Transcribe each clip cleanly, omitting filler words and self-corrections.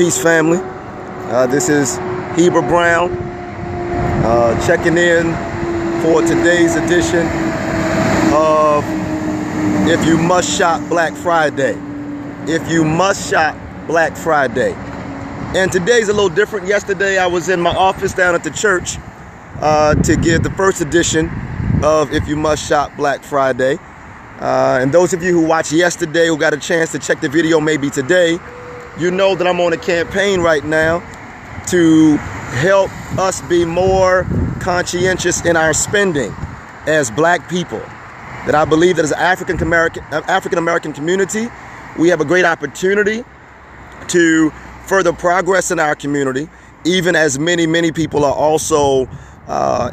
Peace family. This is Heber Brown checking in for today's edition of If You Must Shop Black Friday. If you must shop Black Friday. And today's a little different. Yesterday I was in my office down at the church to give the first edition of If You Must Shop Black Friday. And those of you who watched yesterday, who got a chance to check the video maybe today, you know that I'm on a campaign right now to help us be more conscientious in our spending as black people. That I believe that as an African American community, we have a great opportunity to further progress in our community, even as many people are also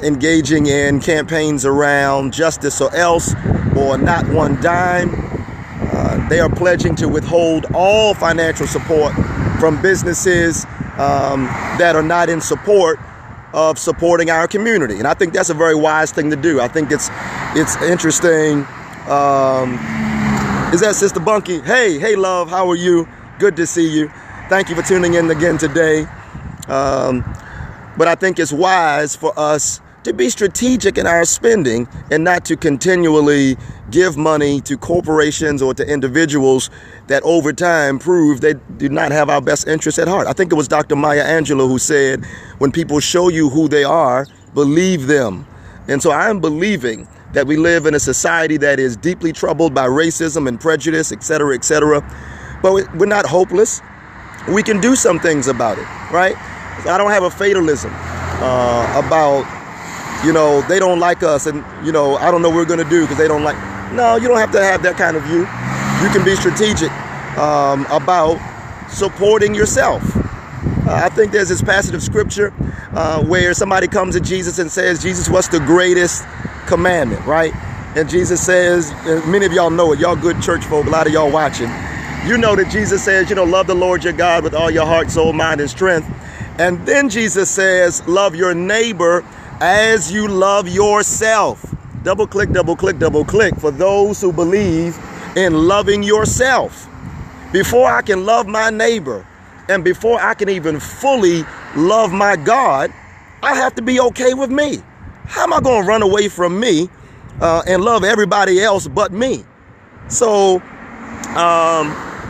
engaging in campaigns around justice or else, or not one dime. They are pledging to withhold all financial support from businesses that are not in support of supporting our community. And I think that's a very wise thing to do. I think it's interesting. Is that Sister Bunky? Hey, love, how are you? Good to see you. Thank you for tuning in again today. But I think it's wise for us to be strategic in our spending and not to continually give money to corporations or to individuals that over time prove they do not have our best interests at heart. I think it was Dr. Maya Angelou who said, when people show you who they are, believe them. And so I'm believing that we live in a society that is deeply troubled by racism and prejudice, et cetera, but we're not hopeless. We can do some things about it, right? I don't have a fatalism about, they don't like us and, I don't know what we're going to do because they don't like. No, you don't have to have that kind of view. You can be strategic about supporting yourself. I think there's this passage of scripture where somebody comes to Jesus and says, Jesus, what's the greatest commandment, right? And Jesus says, and many of y'all know it, y'all good church folk, a lot of y'all watching, you know that Jesus says, love the Lord your God with all your heart, soul, mind, and strength. And then Jesus says, love your neighbor as you love yourself. Double click for those who believe in loving yourself. Before I can love my neighbor and before I can even fully love my God, I have to be okay with me. How am I going to run away from me and love everybody else but me? So,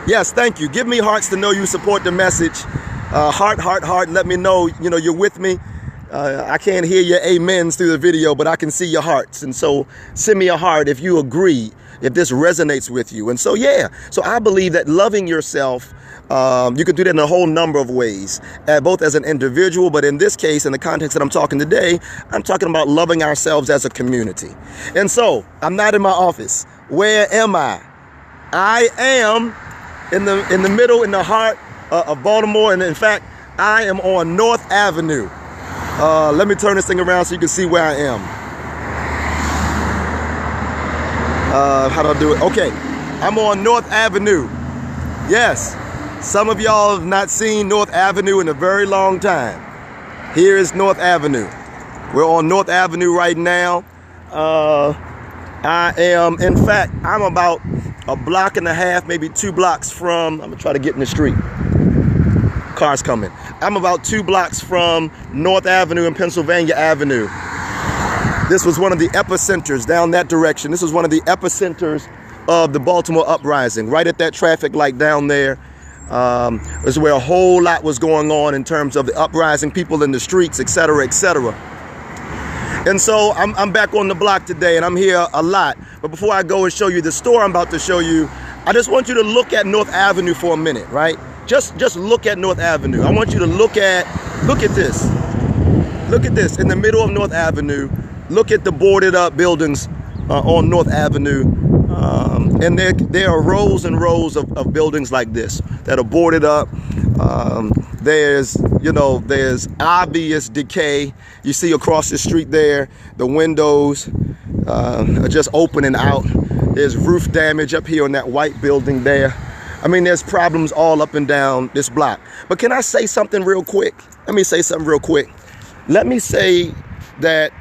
yes, thank you. Give me hearts to know you support the message. Heart, and let me know, you're with me. I can't hear your amens through the video, but I can see your hearts. And so send me a heart if you agree, if this resonates with you. And so, so I believe that loving yourself, you can do that in a whole number of ways, both as an individual, but in this case, in the context that I'm talking today, I'm talking about loving ourselves as a community. And so I'm not in my office. Where am I? I am in the middle, in the heart of Baltimore. And in fact, I am on North Avenue. Let me turn this thing around so you can see where I am. How do I do it? Okay, I'm on North Avenue. Yes, some of y'all have not seen North Avenue in a very long time. Here is North Avenue. We're on North Avenue right now. In fact, I'm about a block and a half, maybe 2 blocks from, I'm gonna try to get in the street. Cars coming. I'm about 2 blocks from North Avenue and Pennsylvania Avenue. This was one of the epicenters down that direction. This was one of the epicenters of the Baltimore uprising, right at that traffic light down there. This is where a whole lot was going on in terms of the uprising, people in the streets, et cetera, et cetera. And so I'm back on the block today, and I'm here a lot. But before I go and show you the store I'm about to show you, I just want you to look at North Avenue for a minute, right? Just look at North Avenue. I want you to look at this. Look at this in the middle of North Avenue. Look at the boarded up buildings on North Avenue. And there are rows and rows of buildings like this that are boarded up. There's obvious decay. You see across the street there, the windows are just opening out. There's roof damage up here on that white building there. I mean, there's problems all up and down this block. But can I say something real quick? Let me say something real quick. Let me say that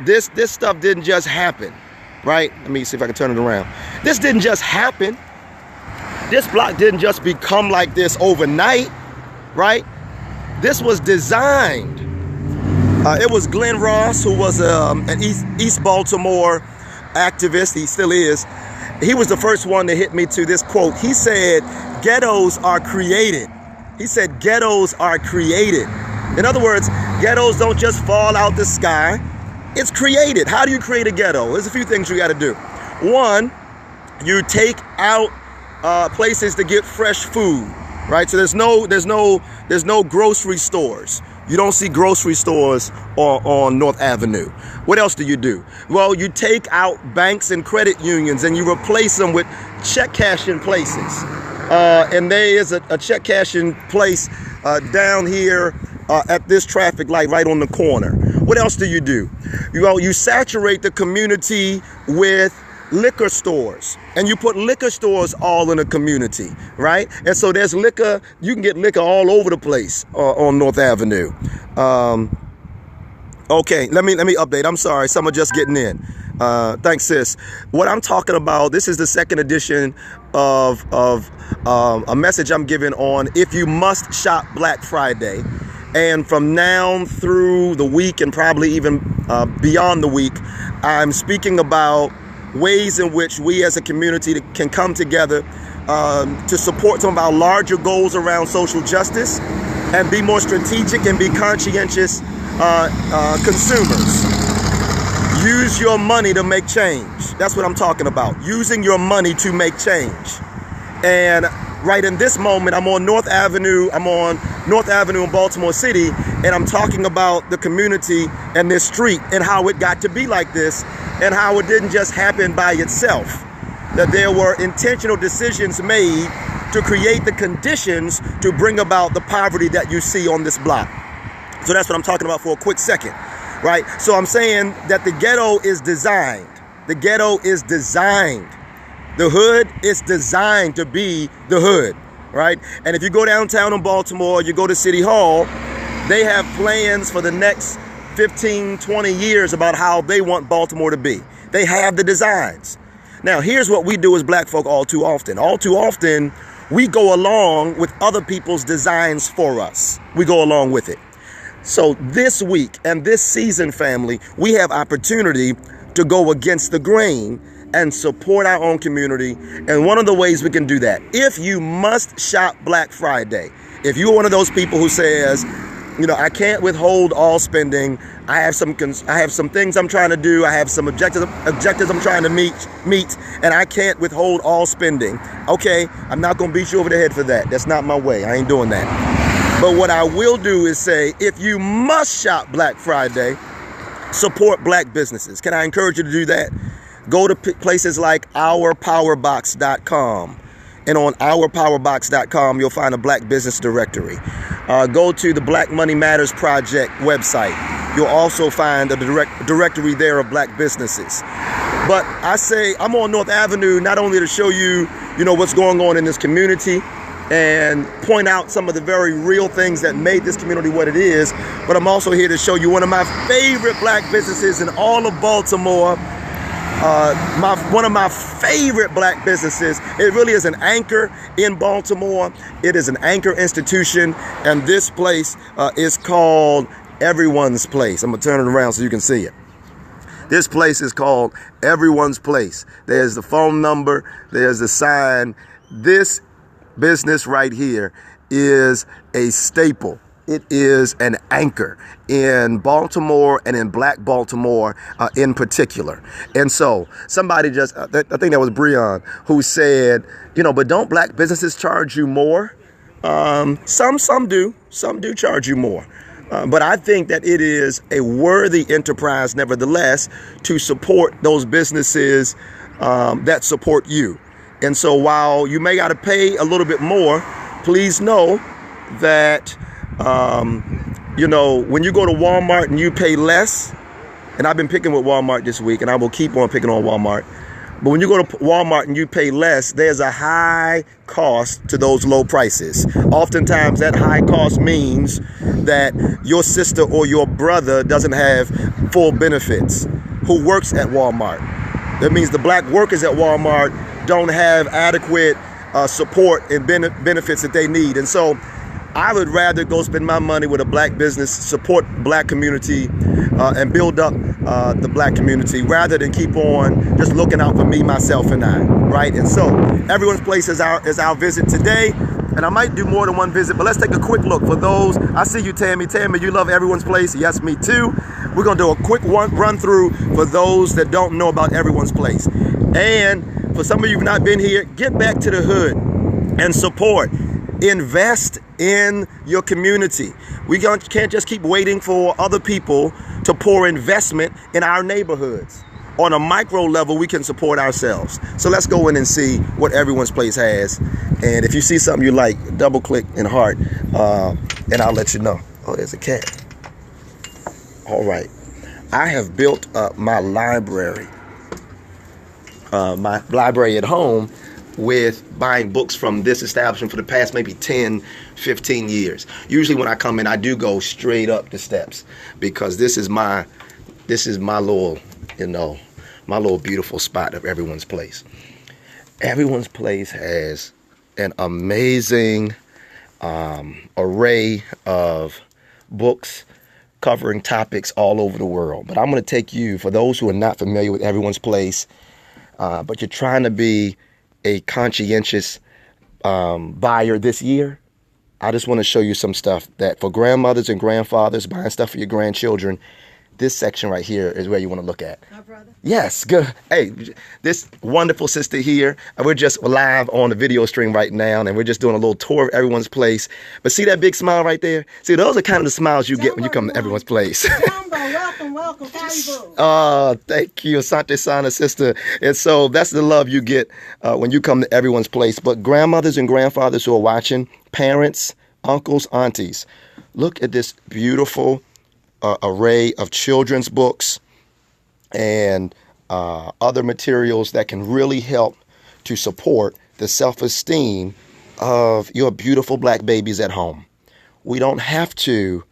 this stuff didn't just happen, right? Let me see if I can turn it around. This didn't just happen. This block didn't just become like this overnight. right? This was designed. It was Glenn Ross, who was an East Baltimore activist. He still is. He was the first one to hit me to this quote. He said, ghettos are created. He said, ghettos are created. In other words, ghettos don't just fall out the sky. It's created. How do you create a ghetto? There's a few things you got to do. One, you take out places to get fresh food, right? So there's no grocery stores. You don't see grocery stores on North Avenue. What else do you do? Well, you take out banks and credit unions and you replace them with check cashing places. And there is a check cashing place down here at this traffic light right on the corner. What else do you do? Well, you saturate the community with liquor stores, and you put liquor stores all in a community, right? And so there's liquor, you can get liquor all over the place on North Avenue. Okay, let me update. I'm sorry, someone just getting in. Thanks, sis. What I'm talking about, this is the second edition of a message I'm giving on if you must shop Black Friday. And from now through the week and probably even beyond the week, I'm speaking about ways in which we as a community can come together to support some of our larger goals around social justice and be more strategic and be conscientious consumers. Use your money to make change. That's what I'm talking about. Using your money to make change. And right in this moment, I'm on North Avenue. I'm on North Avenue in Baltimore City, and I'm talking about the community and this street and how it got to be like this and how it didn't just happen by itself. That there were intentional decisions made to create the conditions to bring about the poverty that you see on this block. So that's what I'm talking about for a quick second, right? So I'm saying that the ghetto is designed. The ghetto is designed. The hood is designed to be the hood, right? And if you go downtown in Baltimore, you go to City Hall, they have plans for the next 15, 20 years about how they want Baltimore to be. They have the designs. Now, here's what we do as black folk all too often. All too often, we go along with other people's designs for us. We go along with it. So this week and this season, family, we have opportunity to go against the grain and support our own community. And one of the ways we can do that, if you must shop Black Friday, if you're one of those people who says, you know, I can't withhold all spending. I have some things I'm trying to do. I have some objectives I'm trying to meet, and I can't withhold all spending. Okay, I'm not going to beat you over the head for that. That's not my way. I ain't doing that. But what I will do is say, if you must shop Black Friday, support black businesses. Can I encourage you to do that? Go to places like ourpowerbox.com. And on ourpowerbox.com, you'll find a black business directory. Go to the Black Money Matters Project website. You'll also find a directory there of black businesses. But I say I'm on North Avenue not only to show you, what's going on in this community and point out some of the very real things that made this community what it is, but I'm also here to show you one of my favorite black businesses in all of Baltimore. One of my favorite black businesses. It really is an anchor in Baltimore. It is an anchor institution, and this place is called Everyone's Place. I'm gonna turn it around so you can see it. This place is called Everyone's Place. There's the phone number, there's the sign. This business right here is a staple. It is an anchor in Baltimore and in Black Baltimore in particular. And so somebody I think that was Breon, who said, but don't black businesses charge you more? Some do charge you more. But I think that it is a worthy enterprise, nevertheless, to support those businesses that support you. And so while you may got to pay a little bit more, please know that when you go to Walmart and you pay less, and I've been picking with Walmart this week, and I will keep on picking on Walmart. But when you go to Walmart and you pay less, there's a high cost to those low prices. Oftentimes that high cost means that your sister or your brother doesn't have full benefits who works at Walmart. That means the black workers at Walmart don't have adequate support and benefits that they need. And so I would rather go spend my money with a black business, support black community, and build up the black community rather than keep on just looking out for me, myself, and I, right? And so Everyone's Place is our visit today. And I might do more than one visit, but let's take a quick look. For those, I see you, Tammy. Tammy, you love Everyone's Place. Yes, me too. We're going to do a quick run through for those that don't know about Everyone's Place. And for some of you who've not been here, get back to the hood and support. Invest in your community. We can't just keep waiting for other people to pour investment in our neighborhoods. On a micro level, we can support ourselves. So let's go in and see what Everyone's Place has. And if you see something you like, double click and heart, and I'll let you know. Oh, there's a cat. All right. I have built up my library at home with buying books from this establishment for the past maybe 10, 15 years. Usually when I come in, I do go straight up the steps because this is my little, my little beautiful spot of Everyone's Place. Everyone's Place has an amazing array of books covering topics all over the world. But I'm going to take you, for those who are not familiar with Everyone's Place, but you're trying to be a conscientious buyer this year, I just want to show you some stuff that for grandmothers and grandfathers buying stuff for your grandchildren, this section right here is where you want to look at. My brother? Yes, good. Hey, this wonderful sister here, we're just live on the video stream right now, and we're just doing a little tour of Everyone's Place. But see that big smile right there? See, those are kind of the smiles you get when you come to Everyone's Place. Welcome. How you doing? Thank you, Asante Sana, sister. And so that's the love you get when you come to Everyone's Place. But grandmothers and grandfathers who are watching, parents, uncles, aunties, look at this beautiful array of children's books and other materials that can really help to support the self-esteem of your beautiful black babies at home. We don't have to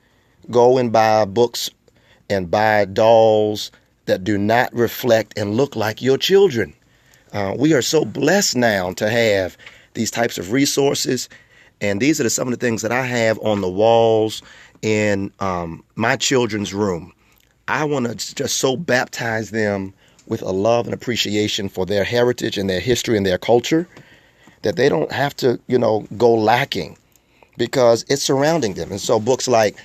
go and buy books and buy dolls that do not reflect and look like your children. We are so blessed now to have these types of resources, and these are some of the things that I have on the walls in my children's room. I want to just so baptize them with a love and appreciation for their heritage and their history and their culture that they don't have to, go lacking because it's surrounding them. And so books like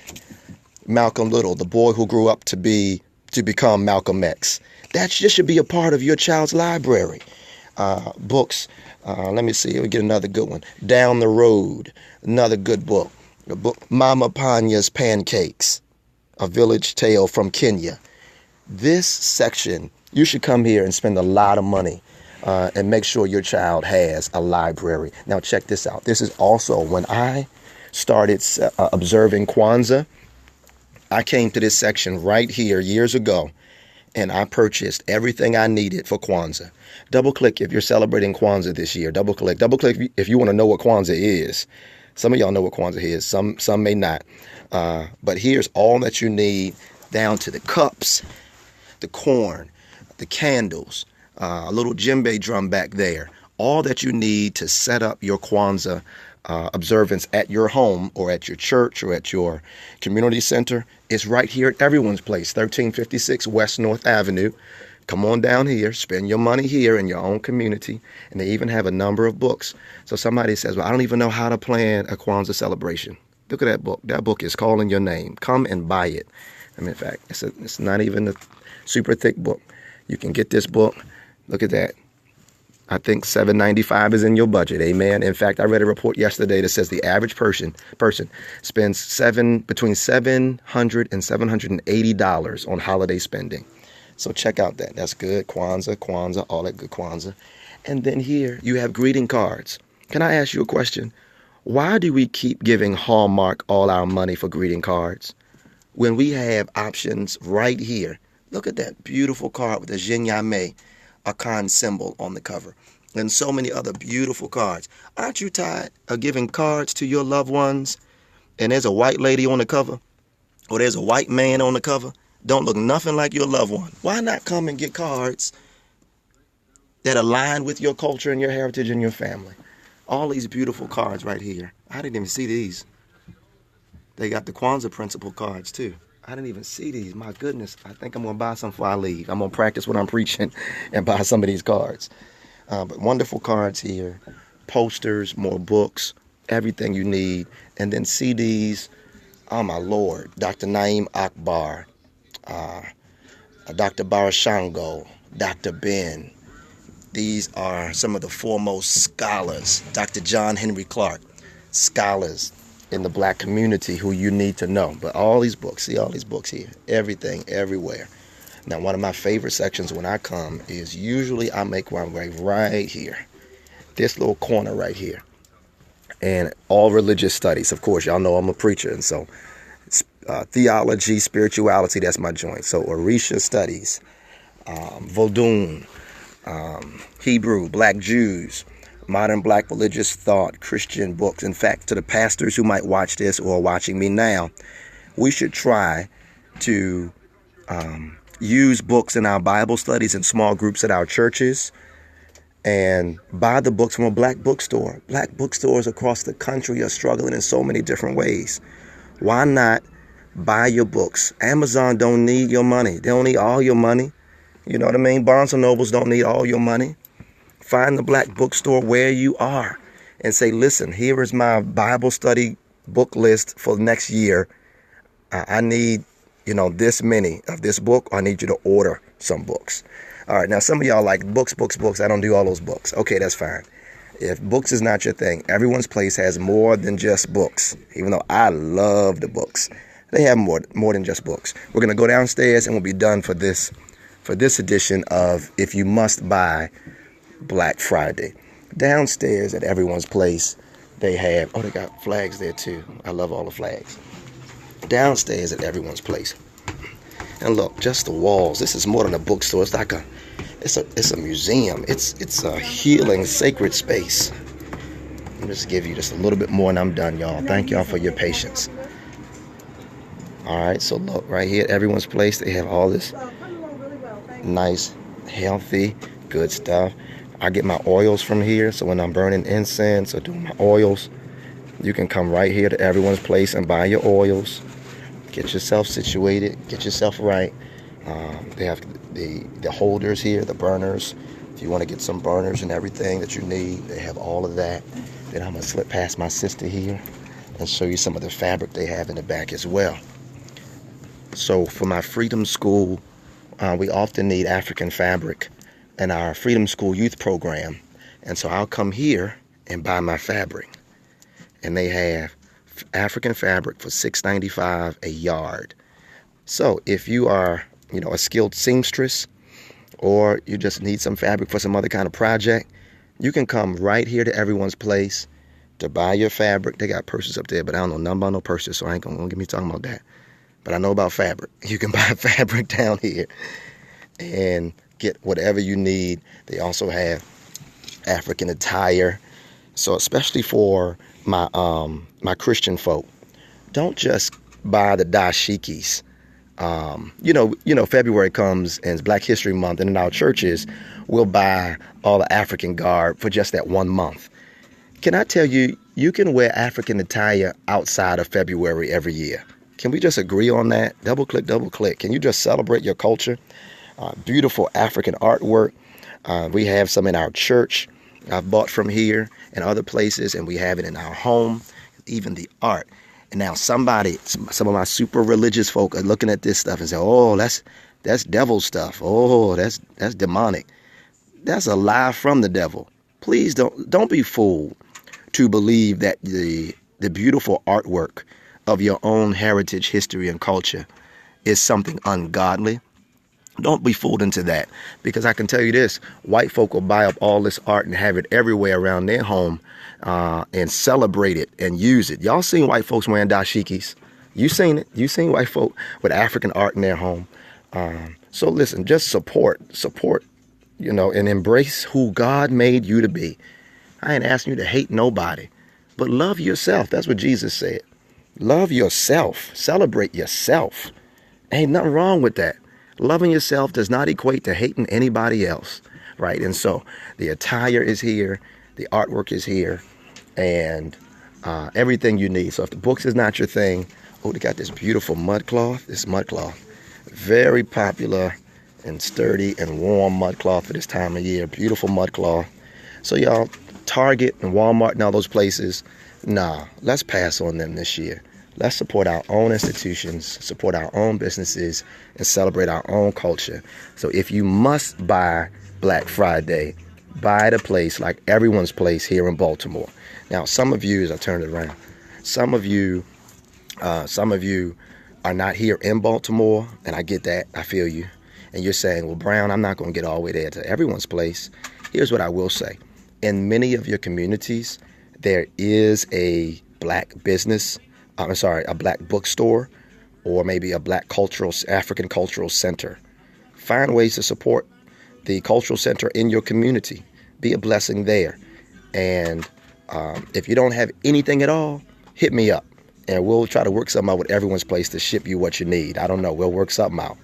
Malcolm Little, the boy who grew up to become Malcolm X, that just should be a part of your child's library. Books, let me see, we get another good one. Down the Road, another good book. The book Mama Panya's Pancakes, A Village Tale from Kenya. This section, you should come here and spend a lot of money and make sure your child has a library. Now check this out. This is also when I started observing Kwanzaa, I came to this section right here years ago and I purchased everything I needed for Kwanzaa. Double click if you're celebrating Kwanzaa this year. Double click if you want to know what Kwanzaa is. Some of y'all know what Kwanzaa is. Some may not. But here's all that you need, down to the cups, the corn, the candles, a little djembe drum back there. All that you need to set up your Kwanzaa observance at your home or at your church or at your community center is right here at Everyone's Place, 1356 West North Avenue. Come on down here, spend your money here in your own community, and they even have a number of books. So somebody says, well, I don't even know how to plan a Kwanzaa celebration. Look at that book. That book is calling your name. Come and buy it. In fact, it's not even a super thick book. You can get this book. Look at that. I think $7.95 is in your budget. Amen. In fact, I read a report yesterday that says the average person spends between $700 and $780 on holiday spending. So check out that. That's good. Kwanzaa, all that good Kwanzaa. And then here you have greeting cards. Can I ask you a question? Why do we keep giving Hallmark all our money for greeting cards when we have options right here? Look at that beautiful card with the Jinyame Akan symbol on the cover. And so many other beautiful cards. Aren't you tired of giving cards to your loved ones and there's a white lady on the cover or there's a white man on the cover? Don't look nothing like your loved one. Why not come and get cards that align with your culture and your heritage and your family? All these beautiful cards right here. I didn't even see these. They got the Kwanzaa principle cards too. I didn't even see these. My goodness. I think I'm going to buy some before I leave. I'm going to practice what I'm preaching and buy some of these cards. But wonderful cards here. Posters, more books, everything you need. And then CDs. Oh, my Lord. Dr. Naeem Akbar, Dr. Barashango, Dr. Ben. These are some of the foremost scholars. Dr. John Henry Clark, scholars in the black community who you need to know. But all these books, see all these books here, everything, everywhere. Now, one of my favorite sections when I come is usually I make my way right here, this little corner right here. And all religious studies. Of course, y'all know I'm a preacher, and so theology, spirituality, that's my joint. So Orisha studies, Vodun, Hebrew, Black Jews, modern Black religious thought, Christian books. In fact, to the pastors who might watch this or are watching me now, we should try to use books in our Bible studies in small groups at our churches and buy the books from a black bookstore. Black bookstores across the country are struggling in so many different ways. Why not buy your books? Amazon don't need your money. They don't need all your money. You know what I mean? Barnes & Nobles don't need all your money. Find the black bookstore where you are and say, listen, here is my Bible study book list for next year. I need, this many of this book. I need you to order some books. All right, now some of y'all like books. I don't do all those books. Okay, that's fine. If books is not your thing, Everyone's Place has more than just books. Even though I love the books, they have more than just books. We're going to go downstairs and we'll be done for this edition of If You Must Buy Black Friday. Downstairs at Everyone's Place, they got flags there too. I love all the flags. Downstairs at Everyone's Place. And look, just the walls. This is more than a bookstore. It's like it's a museum. It's a healing, sacred space. I'll just give you just a little bit more and I'm done, y'all. Thank y'all for your patience. All right, so look, right here at Everyone's Place, they have all this nice, healthy, good stuff. I get my oils from here, so when I'm burning incense or doing my oils, you can come right here to Everyone's Place and buy your oils. Get yourself situated, get yourself right. They have the holders here, the burners. If you want to get some burners and everything that you need, they have all of that. Then I'm going to slip past my sister here and show you some of the fabric they have in the back as well. So for my Freedom School, we often need African fabric in our Freedom School youth program. And so I'll come here and buy my fabric. And they have African fabric for $6.95 a yard. So if you are, a skilled seamstress or you just need some fabric for some other kind of project, you can come right here to Everyone's Place to buy your fabric. They got purses up there, but I don't know nothing about no purses, so I ain't gonna get me talking about that. But I know about fabric. You can buy fabric down here and get whatever you need. They also have African attire. So especially for my Christian folk, don't just buy the dashikis. February comes and it's Black History Month, and in our churches, we'll buy all the African garb for just that 1 month. Can I tell you, you can wear African attire outside of February every year. Can we just agree on that? Double click. Can you just celebrate your culture? Beautiful African artwork. We have some in our church. I've bought from here and other places, and we have it in our home, even the art. And now some of my super religious folk are looking at this stuff and say, oh, that's devil stuff. Oh, that's demonic. That's a lie from the devil. Please don't be fooled to believe that the beautiful artwork of your own heritage, history, and culture is something ungodly. Don't be fooled into that, because I can tell you this, white folk will buy up all this art and have it everywhere around their home and celebrate it and use it. Y'all seen white folks wearing dashikis. You seen it. You seen white folk with African art in their home. So listen, just support, and embrace who God made you to be. I ain't asking you to hate nobody, but love yourself. That's what Jesus said. Love yourself. Celebrate yourself. Ain't nothing wrong with that. Loving yourself does not equate to hating anybody else, right? And so the attire is here, the artwork is here, and everything you need. So if the books is not your thing, oh, they got this beautiful mud cloth. This mud cloth, very popular and sturdy and warm mud cloth for this time of year. Beautiful mud cloth. So y'all, Target and Walmart and all those places, nah, let's pass on them this year. Let's support our own institutions, support our own businesses, and celebrate our own culture. So if you must buy Black Friday, buy at a place like Everyone's Place here in Baltimore. Now, some of you, as I turn it around, some of you are not here in Baltimore, and I get that. I feel you. And you're saying, well, Brown, I'm not going to get all the way there to Everyone's Place. Here's what I will say. In many of your communities, there is a black business, a black bookstore, or maybe a black African cultural center. Find ways to support the cultural center in your community. Be a blessing there. And if you don't have anything at all, hit me up, and we'll try to work something out with Everyone's Place to ship you what you need. I don't know. We'll work something out.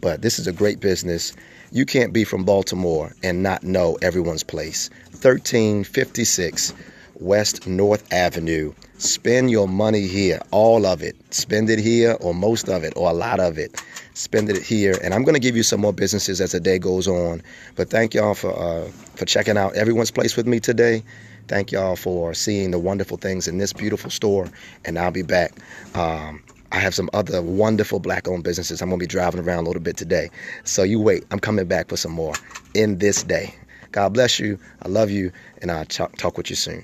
But this is a great business. You can't be from Baltimore and not know Everyone's Place. 1356 West North Avenue. Spend your money here, all of it. Spend it here, or most of it, or a lot of it. Spend it here. And I'm going to give you some more businesses as the day goes on. But thank y'all for checking out Everyone's Place with me today. Thank y'all for seeing the wonderful things in this beautiful store. And I'll be back. I have some other wonderful black-owned businesses. I'm going to be driving around a little bit today. So you wait. I'm coming back for some more in this day. God bless you. I love you. And I'll talk with you soon.